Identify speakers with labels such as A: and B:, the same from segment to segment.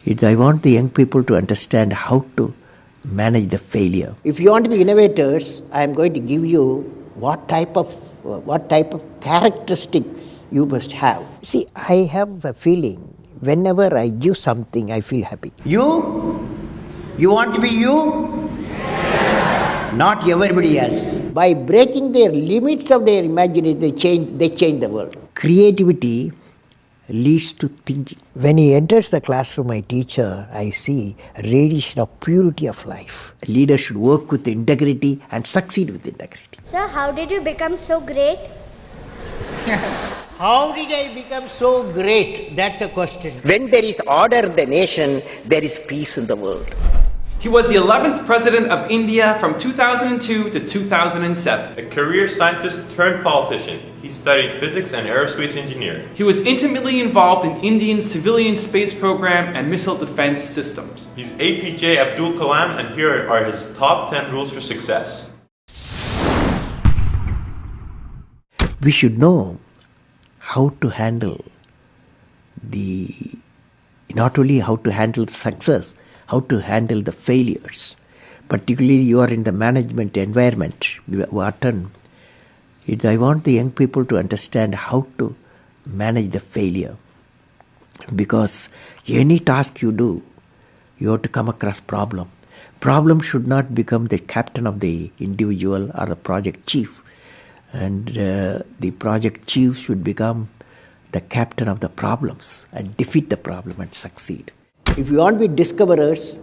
A: I want the young people to understand how to manage the failure.
B: If you want to be innovators, I am going to give you what type of characteristic you must have. See, I have a feeling whenever I give something, I feel happy. You want to be you, not everybody else. By breaking their limits of their imagination, they change the world. Creativity leads to thinking. When he enters the classroom, my teacher, I see a radiation of purity of life. A leader should work with integrity and succeed with integrity.
C: Sir, how did you become so great?
B: How did I become so great? That's a question. When there is order in the nation, there is peace in the world.
D: He was the 11th President of India from 2002 to 2007.
E: A career scientist turned politician. He studied physics and aerospace engineering.
D: He was intimately involved in India's civilian space program and missile defense systems.
E: He's APJ Abdulkalam, and here are his top 10 rules for success.
A: We should know how to handle not only how to handle the success, how to handle the failures. Particularly you are in the management environment, Wharton. I want the young people to understand how to manage the failure. Because any task you do, you have to come across problem. Problem should not become the captain of the individual or the project chief. And the project chief should become the captain of the problems and defeat the problem and succeed. If you want to be discoverers,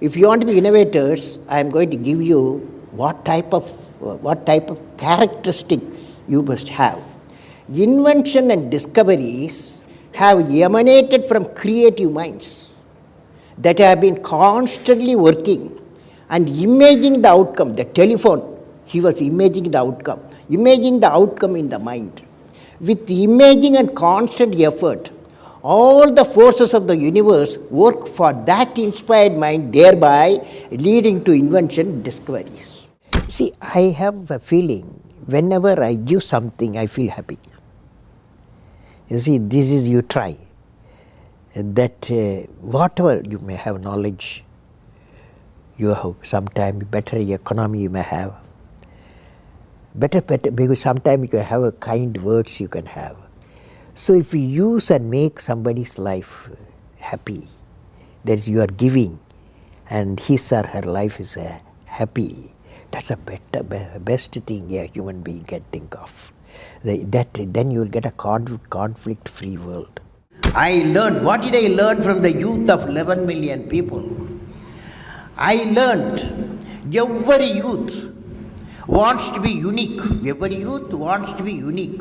A: if you want to be innovators, I am going to give you what type of characteristic you must have. Invention and discoveries have emanated from creative minds that have been constantly working and imagining the outcome. The telephone, he was imagining the outcome in the mind. With imaging and constant effort, all the forces of the universe work for that inspired mind, thereby leading to invention and discoveries. See, I have a feeling whenever I give something, I feel happy. You see, this is you try. That whatever you may have knowledge, you have sometimes better economy you may have. Better, because sometimes you have a kind words you can have. So if you use and make somebody's life happy, that is you are giving, and his or her life is happy, that's a best thing a human being can think of. Then you will get a conflict-free world. What did I learn from the youth of 11 million people? I learned every youth wants to be unique. Every youth wants to be unique.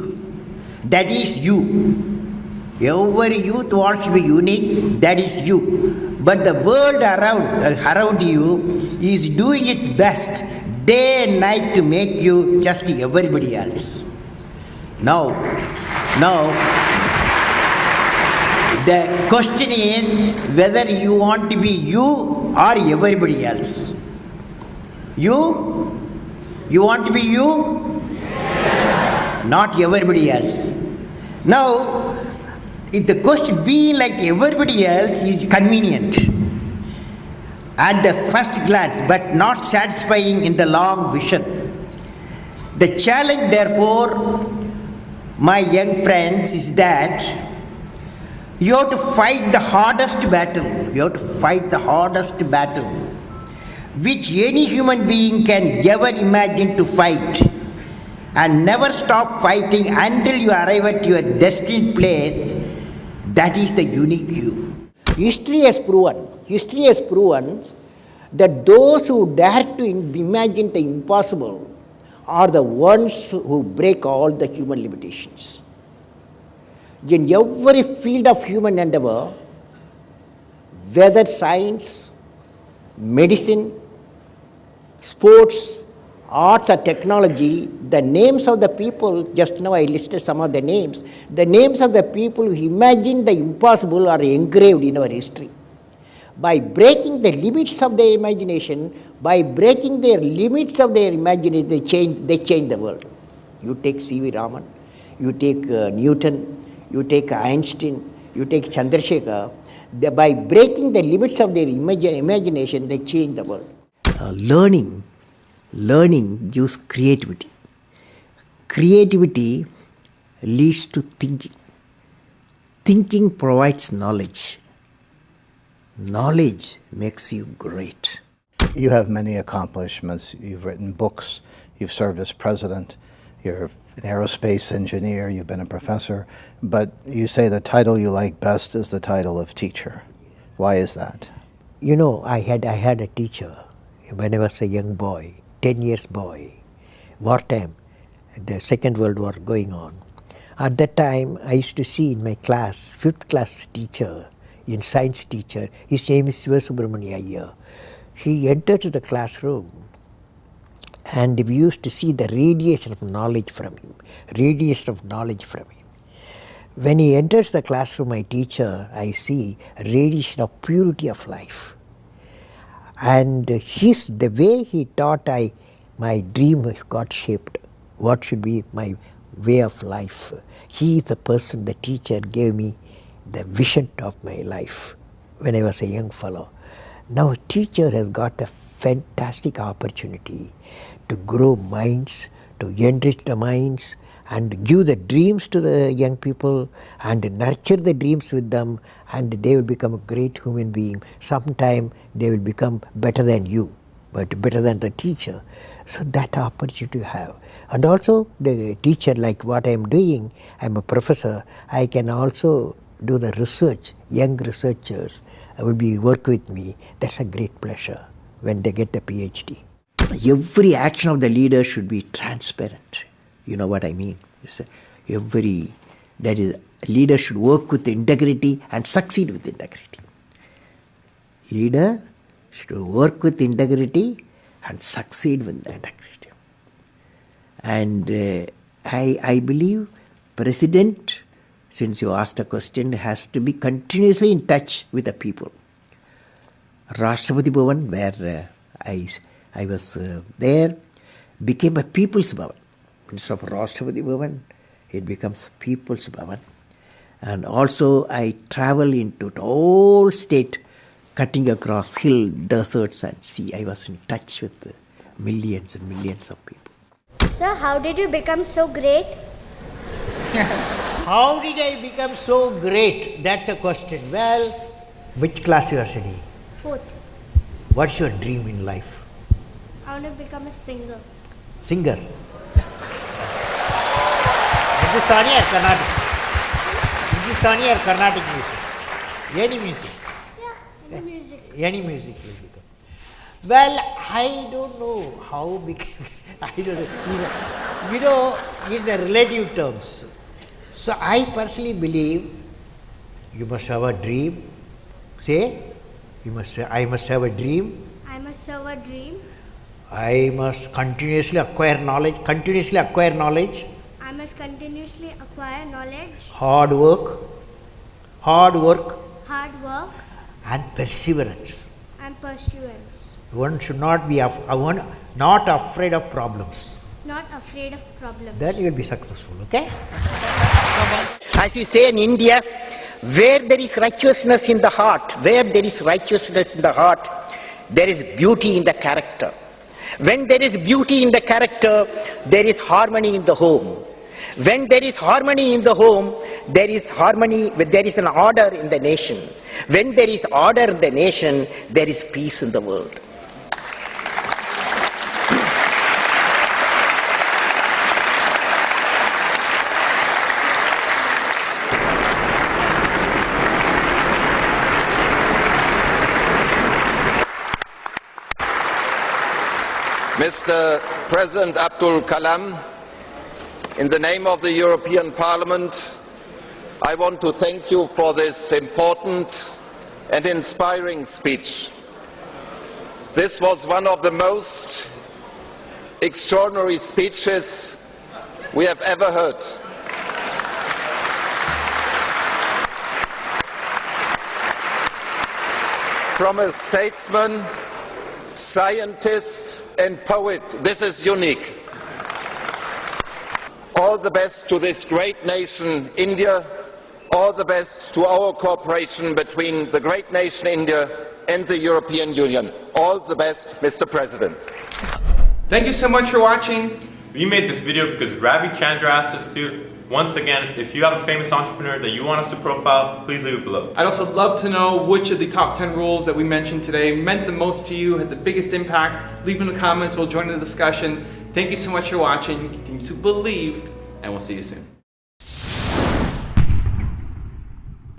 A: That is you. Every youth wants to be unique. That is you. But the world around you is doing its best day and night to make you just everybody else. Now, the question is whether you want to be you or everybody else. You want to be you? Not everybody else. Now, if the question being like everybody else is convenient at the first glance, but not satisfying in the long vision. The challenge, therefore, my young friends, is that you have to fight the hardest battle. You have to fight the hardest battle which any human being can ever imagine to fight, and never stop fighting until you arrive at your destined place. That is the unique you. History has proven that those who dare to imagine the impossible are the ones who break all the human limitations. In every field of human endeavor, whether science, medicine, sports, arts or technology, the names of the people, just now I listed some of the names of the people who imagined the impossible are engraved in our history. By breaking the limits of their imagination, they change the world. You take C.V. Raman, you take Newton, you take Einstein, you take Chandrasekhar. By breaking the limits of their imagination, they change the world.
B: Learning gives creativity. Creativity leads to thinking. Thinking provides knowledge. Knowledge makes you great.
F: You have many accomplishments. You've written books. You've served as president. You're an aerospace engineer. You've been a professor. But you say the title you like best is the title of teacher. Why is that?
B: You know, I had a teacher when I was a young boy, 10 years boy, wartime, the Second World War going on. At that time, I used to see in my class, 5th class teacher, in science teacher, his name is Subramania Iyer. He entered the classroom and we used to see the radiation of knowledge from him, When he enters the classroom, my teacher, I see a radiation of purity of life. And the way he taught, my dream got shaped. What should be my way of life? He is the person, the teacher gave me the vision of my life when I was a young fellow. Now a teacher has got a fantastic opportunity to grow minds, to enrich the minds, and give the dreams to the young people and nurture the dreams with them, and they will become a great human being. Sometime they will become better than you, but better than the teacher. So that opportunity you have. And also the teacher, like what I am doing, I am a professor, I can also do the research. Young researchers will work with me. That's a great pleasure when they get the PhD. Every action of the leader should be transparent. You know what I mean? Leader should work with integrity and succeed with integrity. Leader should work with integrity and succeed with integrity. And I believe President, since you asked the question, has to be continuously in touch with the people. Rashtrapati Bhavan, where I was there, became a People's Bhavan. Instead of Rashtrapati Bhavan, it becomes People's Bhavan. And also I travel into the whole state, cutting across hill, deserts and sea. I was in touch with millions and millions of people.
C: Sir, how did you become so great?
A: How did I become so great? That's the question. Well, which class you are studying?
C: 4th.
A: What's your dream in life?
C: I want to become a singer.
A: Singer. Hindustani or Carnatic? Hindustani or Carnatic music? Any music?
C: Yeah, any music.
A: Any music will become. Well, I don't know how became. I don't know. It's a relative terms. So I personally believe you must have a dream. Say, I must have a dream.
C: I must have a dream.
A: I must continuously acquire knowledge.
C: I must continuously acquire knowledge.
A: Hard work.
C: Hard work.
A: And perseverance.
C: And pursuance.
A: One should not be not afraid of problems.
C: Not afraid of problems.
A: Then you will be successful, okay?
B: As we say in India, where there is righteousness in the heart, there is beauty in the character. When there is beauty in the character, there is harmony in the home. When there is harmony in the home, there is an order in the nation. When there is order in the nation, there is peace in the world.
G: Mr. President Abdulkalam, in the name of the European Parliament, I want to thank you for this important and inspiring speech. This was one of the most extraordinary speeches we have ever heard. From a statesman, scientist and poet, this is unique. All the best to this great nation, India. all the best to our cooperation between the great nation India and the European Union. All the best, Mr. President.
D: Thank you so much for watching.
E: We made this video because Ravi Chandra asked us to. Once again, if you have a famous entrepreneur that you want us to profile, please leave it below.
D: I'd also love to know which of the top 10 rules that we mentioned today meant the most to you, had the biggest impact. Leave in the comments, we'll join in the discussion. Thank you so much for watching. Continue to believe, and we'll see you soon.